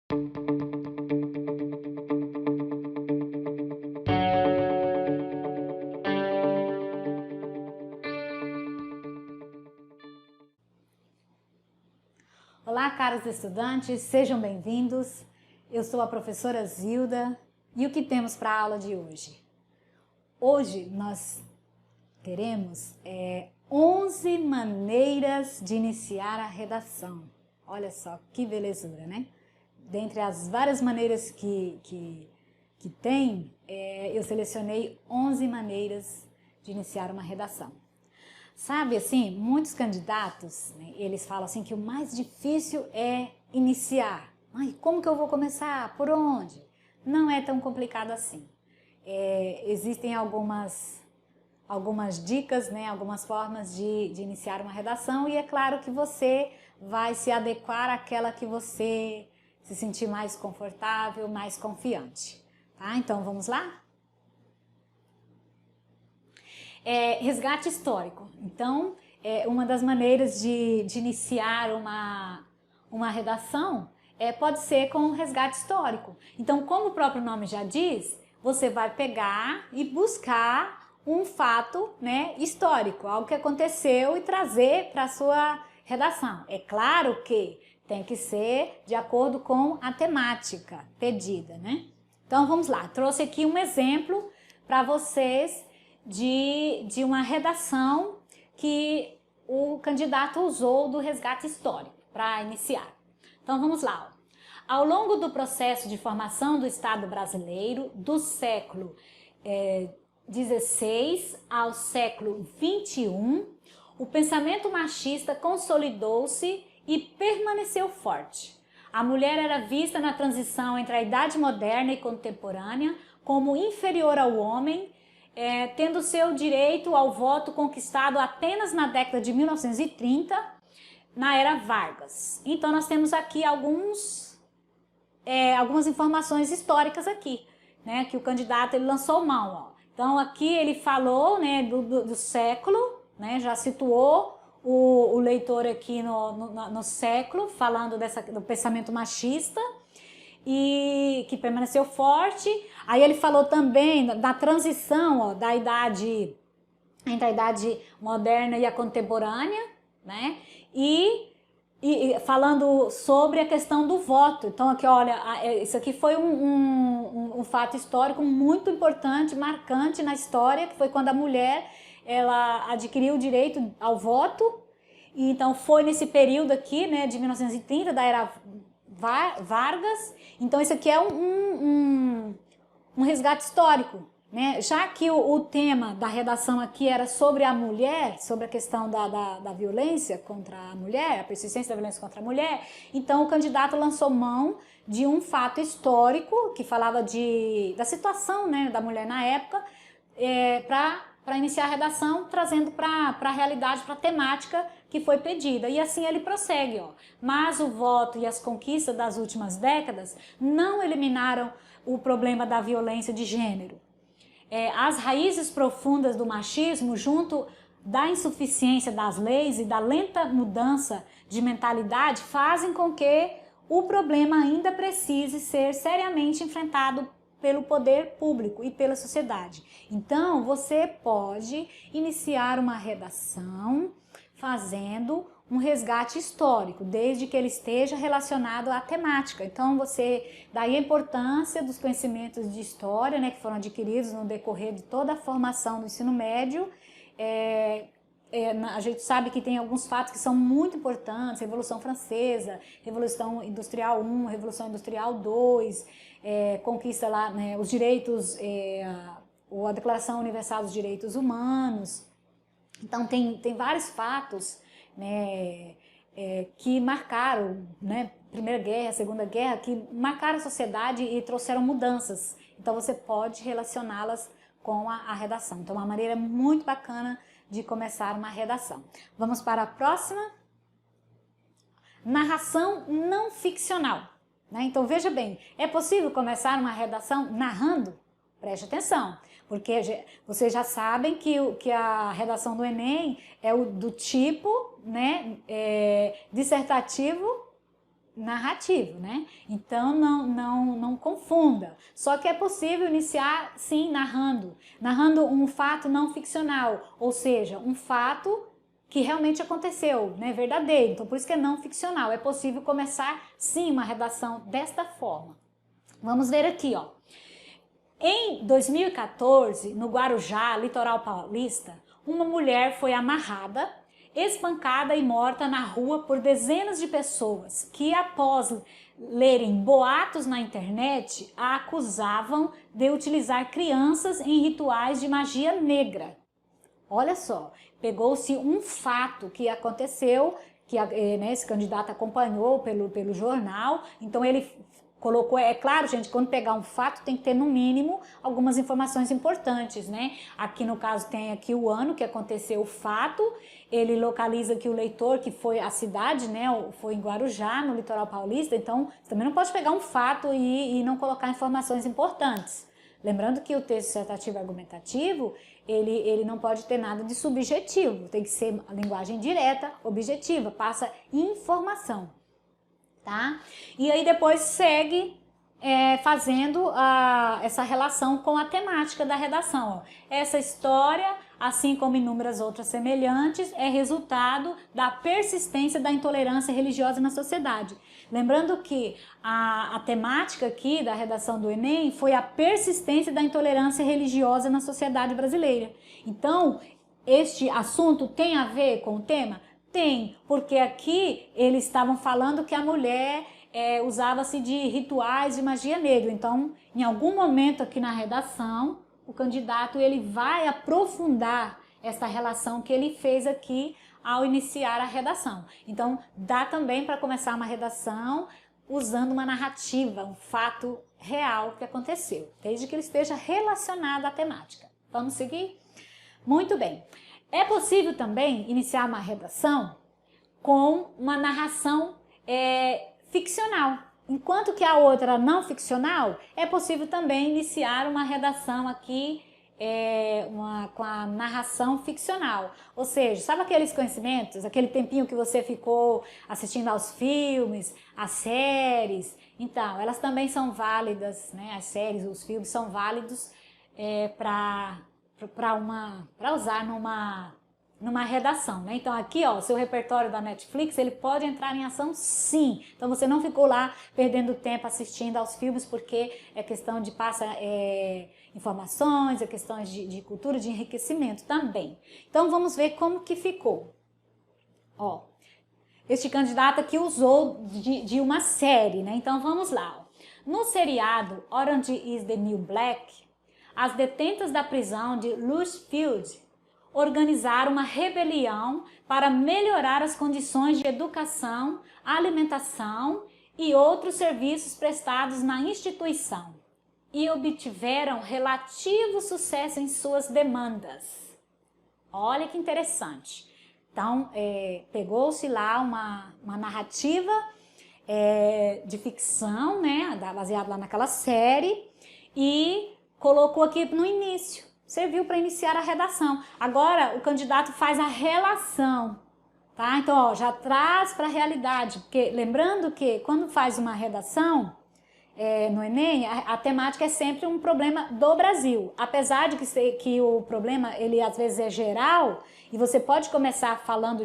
Olá, caros estudantes, sejam bem-vindos. Eu sou a professora Zilda e o que temos para a aula de hoje? Hoje nós teremos 11 maneiras de iniciar a redação. Olha só que belezura, né? Dentre as várias maneiras que tem, eu selecionei 11 maneiras de iniciar uma redação. Sabe, assim, muitos candidatos, né, eles falam assim que o mais difícil é iniciar. Ai, como que eu vou começar? Por onde? Não é tão complicado assim. Existem algumas dicas, né, algumas formas de iniciar uma redação e é claro que você vai se adequar àquela que você se sentir mais confortável, mais confiante. Tá? Então, vamos lá? Resgate histórico. Então, uma das maneiras de iniciar uma redação pode ser com um resgate histórico. Então, como o próprio nome já diz, você vai pegar e buscar um fato, né, histórico, algo que aconteceu e trazer para a sua redação. É claro que tem que ser de acordo com a temática pedida, né? Então, vamos lá. Trouxe aqui um exemplo para vocês de uma redação que o candidato usou do resgate histórico para iniciar. Então vamos lá. Ao longo do processo de formação do Estado brasileiro, do século XVI ao século XXI, o pensamento machista consolidou-se e permaneceu forte. A mulher era vista na transição entre a idade moderna e contemporânea como inferior ao homem, tendo seu direito ao voto conquistado apenas na década de 1930, na era Vargas. Então, nós temos aqui algumas informações históricas aqui, né, que o candidato ele lançou mão. Ó. Então, aqui ele falou, né, do século, né, já situou o leitor aqui no século, falando do pensamento machista, e que permaneceu forte. Aí ele falou também da transição, ó, da idade entre a idade moderna e a contemporânea, né? E falando sobre a questão do voto. Então aqui, olha, isso aqui foi um fato histórico muito importante, marcante na história, que foi quando a mulher ela adquiriu o direito ao voto. E então foi nesse período aqui, né, de 1930, da era Vargas. Então isso aqui é um resgate histórico, né? Já que o tema da redação aqui era sobre a mulher, sobre a questão da violência contra a mulher, a persistência da violência contra a mulher, então o candidato lançou mão de um fato histórico que falava da situação, né, da mulher na época, para iniciar a redação, trazendo para a realidade, para a temática que foi pedida. E assim ele prossegue. Ó. Mas o voto e as conquistas das últimas décadas não eliminaram o problema da violência de gênero. As raízes profundas do machismo, junto da insuficiência das leis e da lenta mudança de mentalidade, fazem com que o problema ainda precise ser seriamente enfrentado pelo poder público e pela sociedade. Então, você pode iniciar uma redação fazendo um resgate histórico, desde que ele esteja relacionado à temática. Então, daí a importância dos conhecimentos de história, né, que foram adquiridos no decorrer de toda a formação do ensino médio. A gente sabe que tem alguns fatos que são muito importantes, Revolução Francesa, Revolução Industrial I, Revolução Industrial II, conquista lá, né, os direitos, a Declaração Universal dos Direitos Humanos. Então tem vários fatos, né, que marcaram, né, Primeira Guerra, Segunda Guerra, que marcaram a sociedade e trouxeram mudanças. Então você pode relacioná-las com a redação. Então é uma maneira muito bacana de começar uma redação. Vamos para a próxima. Narração não ficcional. Né? Então veja bem, é possível começar uma redação narrando? Preste atenção, porque vocês já sabem que a redação do Enem é do tipo, né, dissertativo narrativo, né? Então não confunda. Só que é possível iniciar, sim, narrando um fato não ficcional, ou seja, um fato que realmente aconteceu, né? Verdadeiro. Então por isso que é não ficcional. É possível começar, sim, uma redação desta forma. Vamos ver aqui, ó. Em 2014, no Guarujá, litoral paulista, uma mulher foi amarrada, espancada e morta na rua por dezenas de pessoas que, após lerem boatos na internet, a acusavam de utilizar crianças em rituais de magia negra. Olha só, pegou-se um fato que aconteceu, que né, esse candidato acompanhou pelo jornal, então ele colocou, é claro, gente, quando pegar um fato tem que ter no mínimo algumas informações importantes, né? Aqui no caso tem aqui o ano que aconteceu o fato, ele localiza aqui o leitor, que foi a cidade, né? Foi em Guarujá, no litoral paulista, então você também não pode pegar um fato e não colocar informações importantes. Lembrando que o texto dissertativo argumentativo, ele não pode ter nada de subjetivo, tem que ser a linguagem direta, objetiva, passa informação, tá? E aí depois segue fazendo essa relação com a temática da redação. Ó. Essa história, assim como inúmeras outras semelhantes, é resultado da persistência da intolerância religiosa na sociedade. Lembrando que a temática aqui da redação do Enem foi a persistência da intolerância religiosa na sociedade brasileira. Então, este assunto tem a ver com o tema? Tem, porque aqui eles estavam falando que a mulher usava-se de rituais de magia negra. Então, em algum momento aqui na redação, o candidato ele vai aprofundar essa relação que ele fez aqui ao iniciar a redação. Então, dá também para começar uma redação usando uma narrativa, um fato real que aconteceu, desde que ele esteja relacionado à temática. Vamos seguir? Muito bem. É possível também iniciar uma redação com uma narração ficcional. Enquanto que a outra não ficcional, é possível também iniciar uma redação aqui com a narração ficcional. Ou seja, sabe aqueles conhecimentos, aquele tempinho que você ficou assistindo aos filmes, às séries? Então, elas também são válidas, né? As séries, os filmes são válidos para usar numa redação, né? Então aqui, ó, o seu repertório da Netflix, ele pode entrar em ação sim. Então você não ficou lá perdendo tempo assistindo aos filmes, porque é questão de passar informações, é questões de cultura, de enriquecimento também. Então vamos ver como que ficou. Ó, este candidato aqui usou de uma série, né? Então vamos lá. Ó. No seriado Orange is the New Black, as detentas da prisão de Lushfield organizaram uma rebelião para melhorar as condições de educação, alimentação e outros serviços prestados na instituição e obtiveram relativo sucesso em suas demandas. Olha que interessante. Então, pegou-se lá uma narrativa de ficção, né, baseada lá naquela série, e colocou aqui no início. Serviu para iniciar a redação. Agora, o candidato faz a relação, tá? Então, ó, já traz para a realidade, porque lembrando que quando faz uma redação no Enem, a temática é sempre um problema do Brasil. Apesar de que o problema, ele às vezes é geral, e você pode começar falando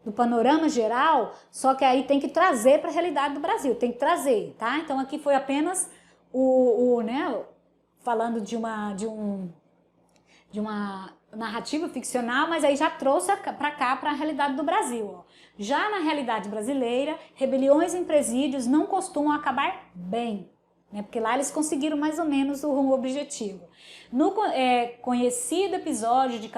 do panorama geral, só que aí tem que trazer para a realidade do Brasil, tem que trazer, tá? Então, aqui foi apenas né, falando de uma narrativa ficcional, mas aí já trouxe para cá, para a realidade do Brasil. Ó. Já na realidade brasileira, rebeliões em presídios não costumam acabar bem, né? Porque lá eles conseguiram mais ou menos o objetivo. No conhecido episódio de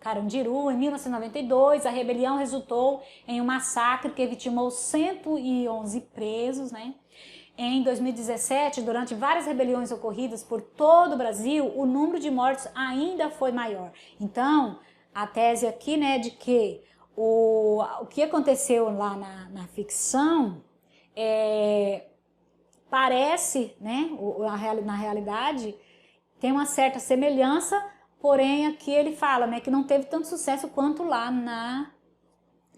Carandiru, em 1992, a rebelião resultou em um massacre que vitimou 111 presos, né? Em 2017, durante várias rebeliões ocorridas por todo o Brasil, o número de mortos ainda foi maior. Então, a tese aqui, né, de que o que aconteceu lá na ficção parece, né, na realidade, tem uma certa semelhança, porém aqui ele fala, né, que não teve tanto sucesso quanto lá na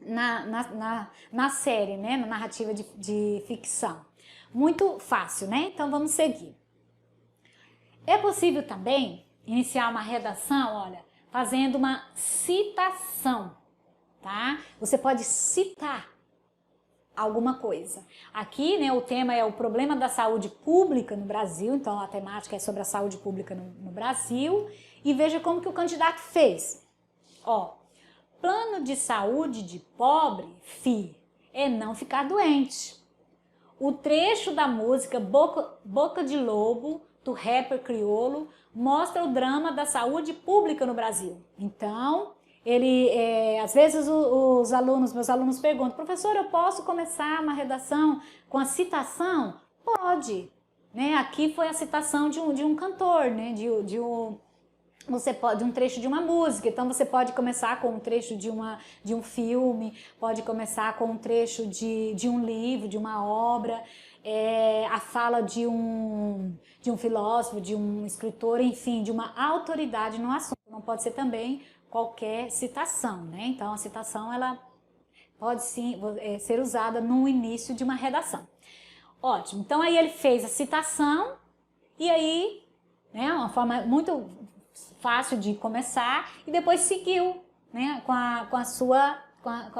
na série, né? Na narrativa de ficção. Muito fácil, né? Então vamos seguir. É possível também iniciar uma redação, olha, fazendo uma citação, tá? Você pode citar alguma coisa. Aqui, né, o tema é o problema da saúde pública no Brasil, então a temática é sobre a saúde pública no Brasil, e veja como que o candidato fez. Ó, plano de saúde de pobre, é não ficar doente. O trecho da música Boca de Lobo, do rapper crioulo, mostra o drama da saúde pública no Brasil. Então, às vezes meus alunos perguntam, professor, eu posso começar uma redação com a citação? Pode, né? Aqui foi a citação de um cantor, né? Você pode, um trecho de uma música, então você pode começar com um trecho de um filme, pode começar com um trecho de um livro, de uma obra, a fala de um filósofo, de um escritor, enfim, de uma autoridade no assunto. Não pode ser também qualquer citação, né? Então a citação ela pode sim ser usada no início de uma redação. Ótimo, então aí ele fez a citação e aí, né, uma forma muito fácil de começar e depois seguiu, né, com a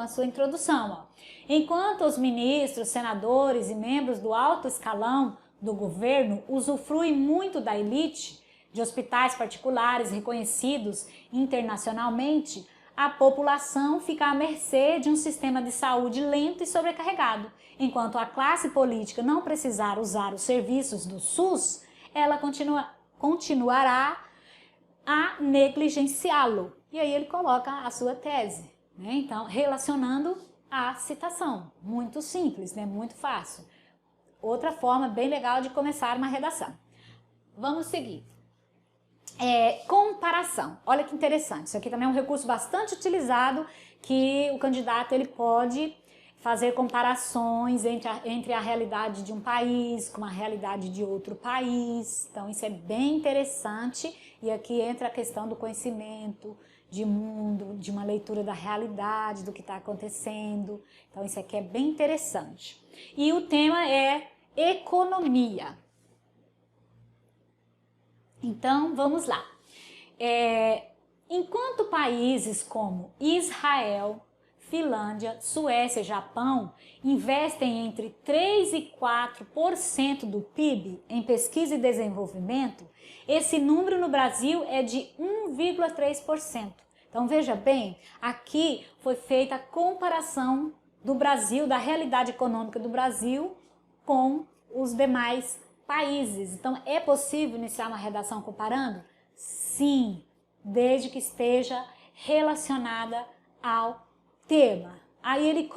sua introdução. Ó. Enquanto os ministros, senadores e membros do alto escalão do governo usufruem muito da elite, de hospitais particulares reconhecidos internacionalmente, a população fica à mercê de um sistema de saúde lento e sobrecarregado. Enquanto a classe política não precisar usar os serviços do SUS, ela continuará a negligenciá-lo. E aí ele coloca a sua tese, né? Então, relacionando a citação. Muito simples, né? Muito fácil. Outra forma bem legal de começar uma redação. Vamos seguir. Comparação. Olha que interessante. Isso aqui também é um recurso bastante utilizado que o candidato ele pode fazer comparações entre a realidade de um país com a realidade de outro país. Então isso é bem interessante e aqui entra a questão do conhecimento de mundo, de uma leitura da realidade, do que está acontecendo. Então isso aqui é bem interessante. E o tema é economia. Então vamos lá. Enquanto países como Israel, Finlândia, Suécia e Japão investem entre 3% e 4% do PIB em pesquisa e desenvolvimento, esse número no Brasil é de 1,3%. Então veja bem, aqui foi feita a comparação do Brasil, da realidade econômica do Brasil com os demais países. Então é possível iniciar uma redação comparando? Sim, desde que esteja relacionada ao tema. Aí ele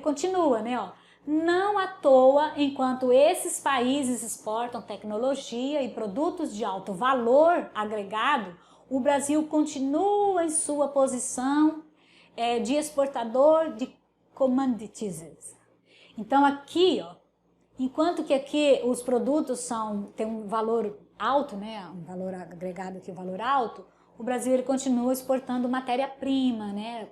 continua, né, ó. Não à toa, enquanto esses países exportam tecnologia e produtos de alto valor agregado, o Brasil continua em sua posição de exportador de commodities. Então aqui, ó, enquanto que aqui os produtos têm um valor alto, né, um valor agregado aqui, um valor alto, o Brasil ele continua exportando matéria-prima, né,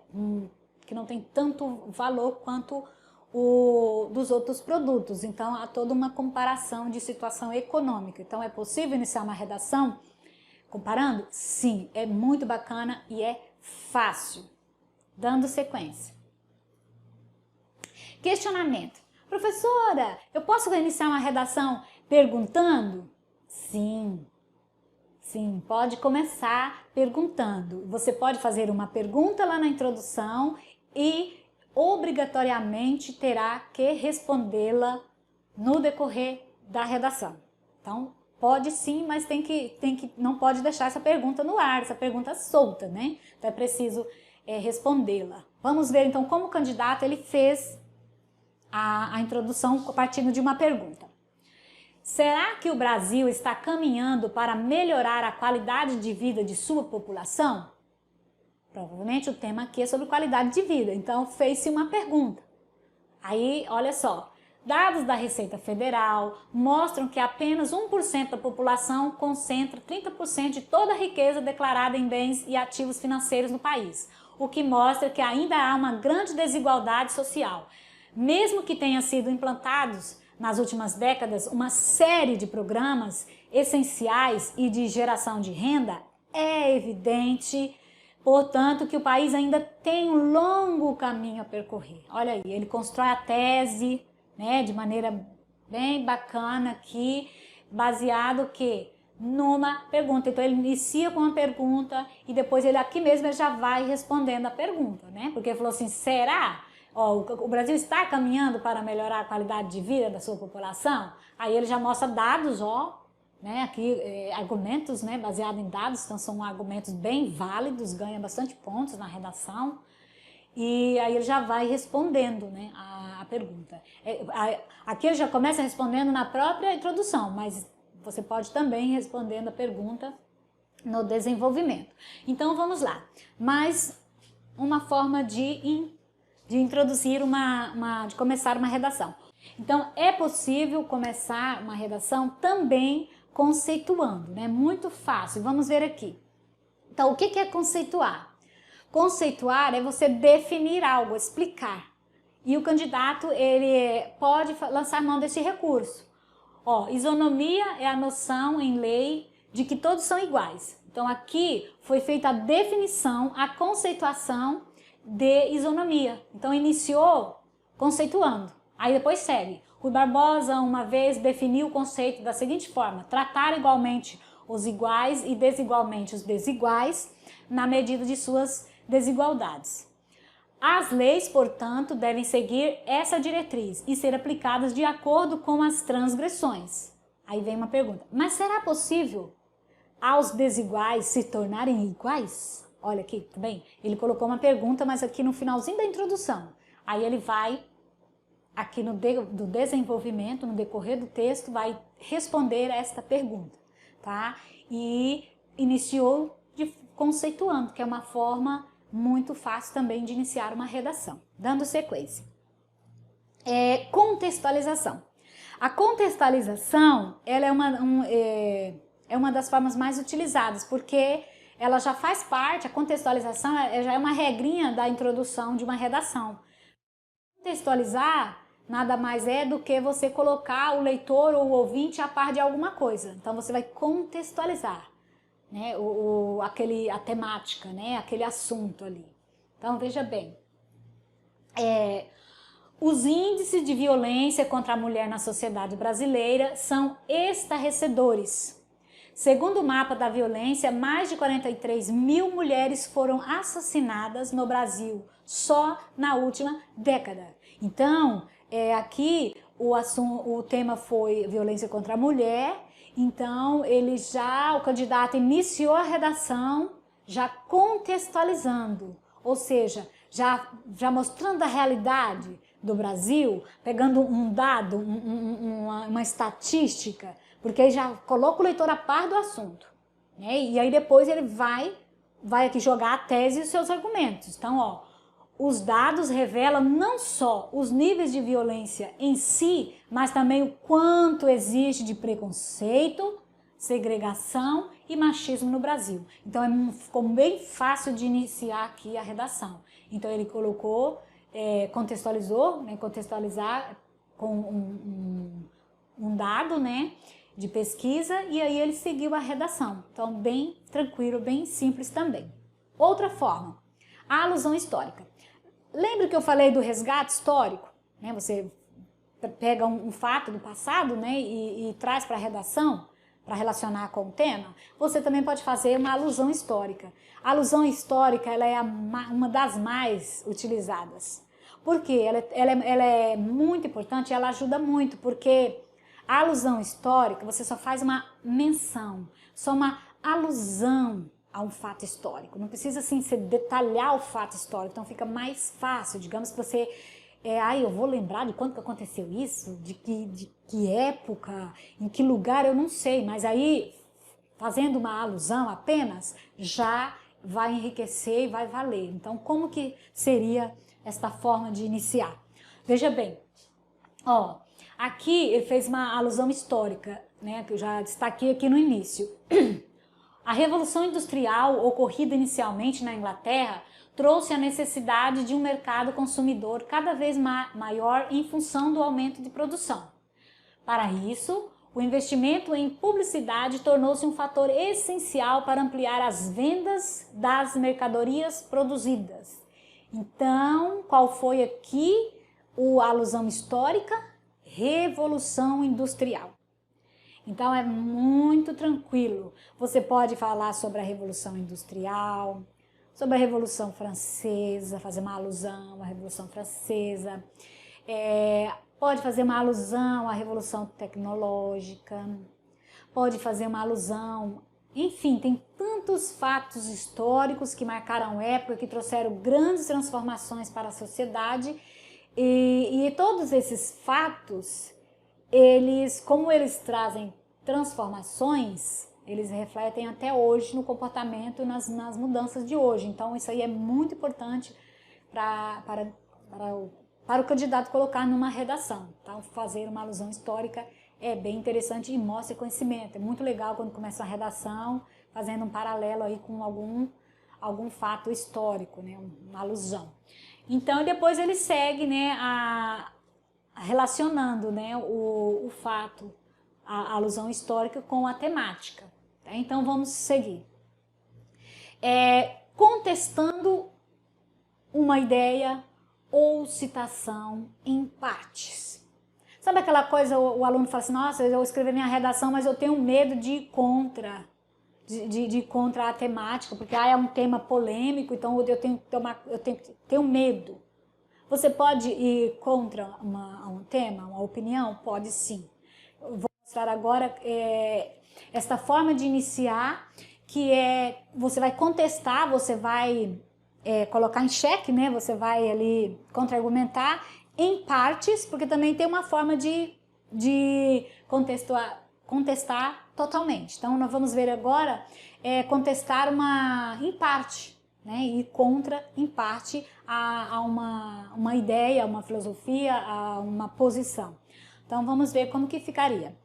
que não tem tanto valor quanto o dos outros produtos. Então, há toda uma comparação de situação econômica. Então, é possível iniciar uma redação comparando? Sim, é muito bacana e é fácil. Dando sequência. Questionamento. Professora, eu posso iniciar uma redação perguntando? Sim. Sim, pode começar perguntando. Você pode fazer uma pergunta lá na introdução e obrigatoriamente terá que respondê-la no decorrer da redação. Então, pode sim, mas não pode deixar essa pergunta no ar, essa pergunta solta, né? Então é preciso respondê-la. Vamos ver então como o candidato ele fez a introdução partindo de uma pergunta. Será que o Brasil está caminhando para melhorar a qualidade de vida de sua população? Provavelmente o tema aqui é sobre qualidade de vida, então fez-se uma pergunta. Aí, olha só, dados da Receita Federal mostram que apenas 1% da população concentra 30% de toda a riqueza declarada em bens e ativos financeiros no país. o que mostra que ainda há uma grande desigualdade social. Mesmo que tenham sido implantados nas últimas décadas uma série de programas essenciais e de geração de renda, é evidente, portanto, que o país ainda tem um longo caminho a percorrer. Olha aí, ele constrói a tese, né, de maneira bem bacana aqui, baseado que numa pergunta. Então ele inicia com uma pergunta e depois ele aqui mesmo ele já vai respondendo a pergunta, né? Porque ele falou assim, será? Ó, o Brasil está caminhando para melhorar a qualidade de vida da sua população? Aí ele já mostra dados, ó, né? Aqui argumentos, né? Baseado em dados, então são argumentos bem válidos, ganha bastante pontos na redação. E aí ele já vai respondendo, né, a pergunta. Aqui ele já começa respondendo na própria introdução, mas você pode também respondendo a pergunta no desenvolvimento. Então vamos lá. Mais uma forma de introduzir de começar uma redação. Então é possível começar uma redação também conceituando, né? Muito fácil. Vamos ver aqui. Então o que é conceituar? Conceituar é você definir algo, explicar. E o candidato, ele pode lançar mão desse recurso. Ó, isonomia é a noção em lei de que todos são iguais. Então aqui foi feita a definição, a conceituação de isonomia. Então iniciou conceituando, aí depois segue. Rui Barbosa uma vez definiu o conceito da seguinte forma: tratar igualmente os iguais e desigualmente os desiguais na medida de suas desigualdades. As leis, portanto, devem seguir essa diretriz e ser aplicadas de acordo com as transgressões. Aí vem uma pergunta, mas será possível aos desiguais se tornarem iguais? Olha aqui, tá bem? Ele colocou uma pergunta, mas aqui no finalzinho da introdução. Aí ele vai, aqui do desenvolvimento, no decorrer do texto, vai responder esta pergunta, tá? E iniciou conceituando, que é uma forma muito fácil também de iniciar uma redação. Dando sequência. Contextualização. A contextualização, ela é uma das formas mais utilizadas, porque ela já faz parte, a contextualização já é uma regrinha da introdução de uma redação. Contextualizar nada mais é do que você colocar o leitor ou o ouvinte a par de alguma coisa. Então você vai contextualizar, né, a temática, né, aquele assunto ali. Então veja bem, os índices de violência contra a mulher na sociedade brasileira são estarrecedores. Segundo o mapa da violência, mais de 43 mil mulheres foram assassinadas no Brasil só na última década. Então, aqui o tema foi violência contra a mulher. Então, o candidato iniciou a redação já contextualizando, ou seja, já mostrando a realidade do Brasil, pegando um dado, uma estatística, porque aí já coloca o leitor a par do assunto, né? E aí depois ele vai aqui jogar a tese e os seus argumentos. Então, ó, os dados revelam não só os níveis de violência em si, mas também o quanto existe de preconceito, segregação e machismo no Brasil. Então ficou bem fácil de iniciar aqui a redação. Então ele colocou, contextualizou, né, contextualizar com um dado, né, de pesquisa, e aí ele seguiu a redação. Então bem tranquilo, bem simples também. Outra forma, a alusão histórica. Lembra que eu falei do resgate histórico? Né? Você pega um fato do passado, né, e traz para a redação, para relacionar com o tema. Você também pode fazer uma alusão histórica. A alusão histórica, ela é uma das mais utilizadas. Por quê? Ela é muito importante, ela ajuda muito, porque a alusão histórica, você só faz uma menção, só uma alusão a um fato histórico. Não precisa, assim, você detalhar o fato histórico, então fica mais fácil. Digamos que você... eu vou lembrar de quando que aconteceu isso, de que época, em que lugar, eu não sei. Mas aí, fazendo uma alusão apenas, já vai enriquecer e vai valer. Então, como que seria esta forma de iniciar? Veja bem, ó, aqui ele fez uma alusão histórica, né, que eu já destaquei aqui no início. A Revolução Industrial, ocorrida inicialmente na Inglaterra, trouxe a necessidade de um mercado consumidor cada vez maior em função do aumento de produção. Para isso, o investimento em publicidade tornou-se um fator essencial para ampliar as vendas das mercadorias produzidas. Então, qual foi aqui a alusão histórica? Revolução Industrial. Então, é muito tranquilo. Você pode falar sobre a Revolução Industrial, sobre a Revolução Francesa, fazer uma alusão à Revolução Francesa, pode fazer uma alusão à Revolução Tecnológica, pode fazer uma alusão, enfim, tem tantos fatos históricos que marcaram a época, que trouxeram grandes transformações para a sociedade, e todos esses fatos, como eles trazem transformações, eles refletem até hoje no comportamento, nas mudanças de hoje. Então, isso aí é muito importante para o candidato colocar numa redação. Tá? Fazer uma alusão histórica é bem interessante e mostra conhecimento. É muito legal quando começa a redação, fazendo um paralelo aí com algum fato histórico, né? Uma alusão. Então, depois ele segue, né, relacionando, né, o fato, a alusão histórica com a temática. Tá? Então, vamos seguir. Contestando uma ideia ou citação em partes. Sabe aquela coisa, o aluno fala assim, nossa, eu escrevi minha redação, mas eu tenho medo de ir contra a temática, porque é um tema polêmico, então eu tenho medo. Você pode ir contra um tema, uma opinião? Pode sim. Eu vou mostrar agora esta forma de iniciar, que você vai contestar, você vai colocar em xeque, né? Você vai ali contra-argumentar em partes, porque também tem uma forma de contestar totalmente. Então, nós vamos ver agora contestar em parte, né? E contra, em parte, a uma ideia, a uma filosofia, a uma posição. Então, vamos ver como que ficaria.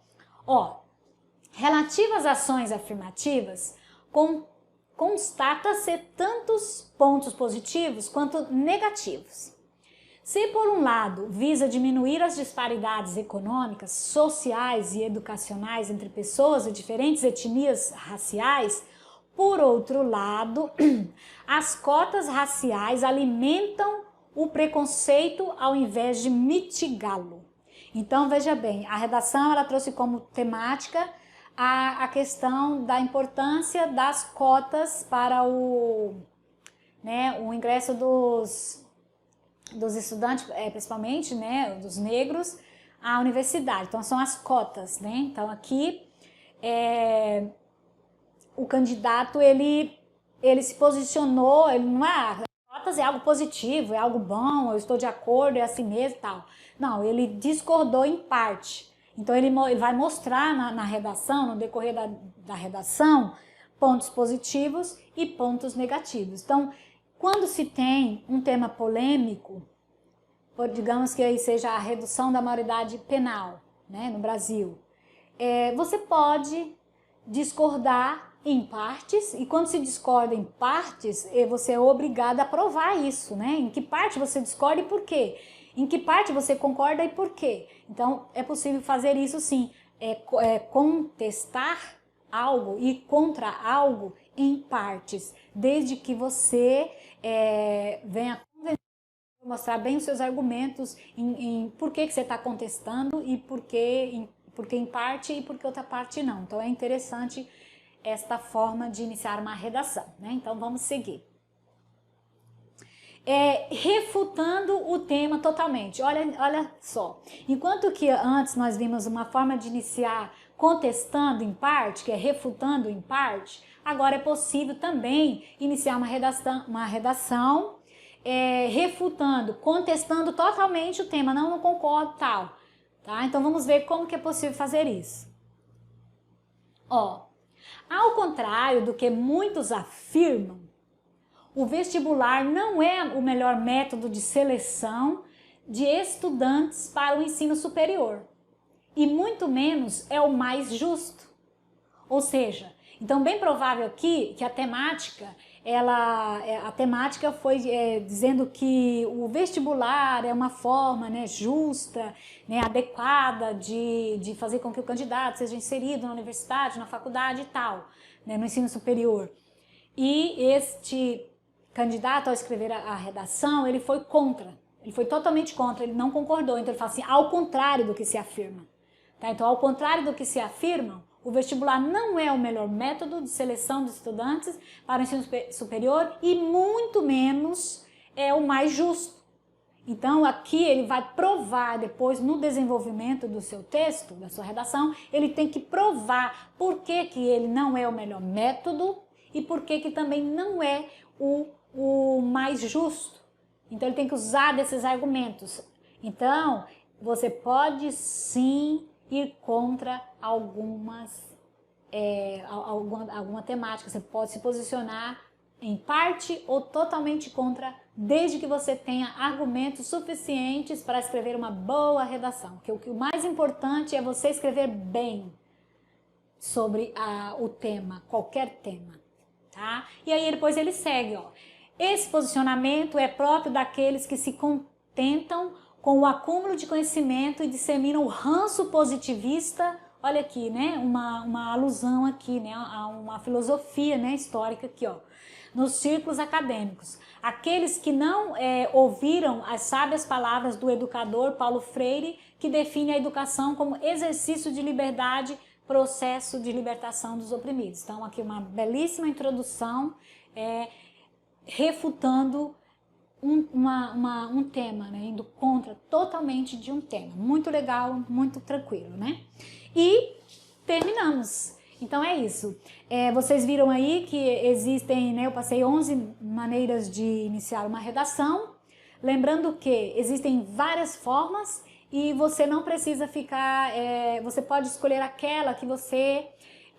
Relativas ações afirmativas, constata-se tantos pontos positivos quanto negativos. Se, por um lado, visa diminuir as disparidades econômicas, sociais e educacionais entre pessoas de diferentes etnias raciais, por outro lado, as cotas raciais alimentam o preconceito ao invés de mitigá-lo. Então, veja bem, a redação ela trouxe como temática a questão da importância das cotas para o ingresso dos estudantes, principalmente, né, dos negros, à universidade. Então, são as cotas, né? Então, aqui, o candidato, ele se posicionou, ele não cotas é algo positivo, é algo bom, eu estou de acordo, é assim mesmo e tal. Não, ele discordou em parte. Então, ele vai mostrar na redação, no decorrer da redação, pontos positivos e pontos negativos. Então, quando se tem um tema polêmico, digamos que aí seja a redução da maioridade penal, né, no Brasil, você pode discordar em partes, e quando se discorda em partes, você é obrigado a provar isso, né? Em que parte você discorda e por quê? Em que parte você concorda e por quê? Então, é possível fazer isso sim, contestar algo e contra algo em partes, desde que você venha mostrar bem os seus argumentos em por que você está contestando e por que em parte e por que outra parte não. Então, é interessante esta forma de iniciar uma redação, né? Então, vamos seguir. Refutando o tema totalmente. Olha só, enquanto que antes nós vimos uma forma de iniciar contestando em parte, que é refutando em parte, agora é possível também iniciar uma redação refutando, contestando totalmente o tema, não concordo tal, tá? Então vamos ver como que é possível fazer isso. Ao contrário do que muitos afirmam, o vestibular não é o melhor método de seleção de estudantes para o ensino superior, e muito menos é o mais justo. Ou seja, Então, bem provável aqui que a temática foi dizendo que o vestibular é uma forma, né, justa, né, adequada de fazer com que o candidato seja inserido na universidade, na faculdade e tal, né, no ensino superior. E este candidato, ao escrever a redação, ele foi contra, ele foi totalmente contra, ele não concordou. Então ele fala assim, ao contrário do que se afirma. Tá? Então, ao contrário do que se afirma, o vestibular não é o melhor método de seleção dos estudantes para o ensino superior e muito menos é o mais justo. Então, aqui ele vai provar depois, no desenvolvimento do seu texto, da sua redação, ele tem que provar por que que ele não é o melhor método e por que que também não é o mais justo. Então, ele tem que usar desses argumentos. Então, você pode sim ir contra alguma temática, você pode se posicionar em parte ou totalmente contra, desde que você tenha argumentos suficientes para escrever uma boa redação. Porque o mais importante é você escrever bem sobre o tema, qualquer tema, tá? E aí depois ele segue, ó. Esse posicionamento é próprio daqueles que se contentam com o acúmulo de conhecimento e disseminam o ranço positivista. Olha aqui, né? Uma alusão aqui, né? A uma filosofia, né, histórica aqui, ó. Nos círculos acadêmicos. Aqueles que não ouviram as sábias palavras do educador Paulo Freire, que define a educação como exercício de liberdade, processo de libertação dos oprimidos. Então, aqui uma belíssima introdução refutando um tema, né? Indo contra totalmente de um tema. Muito legal, muito tranquilo, né? E terminamos. Então é isso. Vocês viram aí que existem, né? Eu passei 11 maneiras de iniciar uma redação. Lembrando que existem várias formas e você não precisa ficar... você pode escolher aquela que você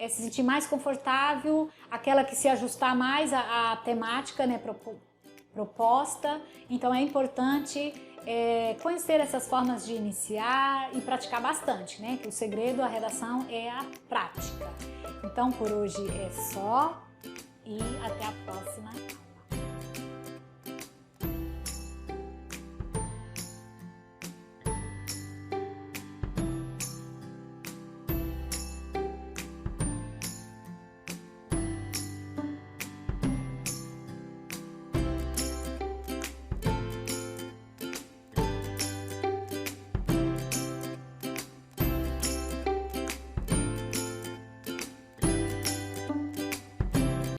se sentir mais confortável, aquela que se ajustar mais à temática, né? Proposta. Então é importante conhecer essas formas de iniciar e praticar bastante, né? Que o segredo da redação é a prática. Então por hoje é só e até a próxima.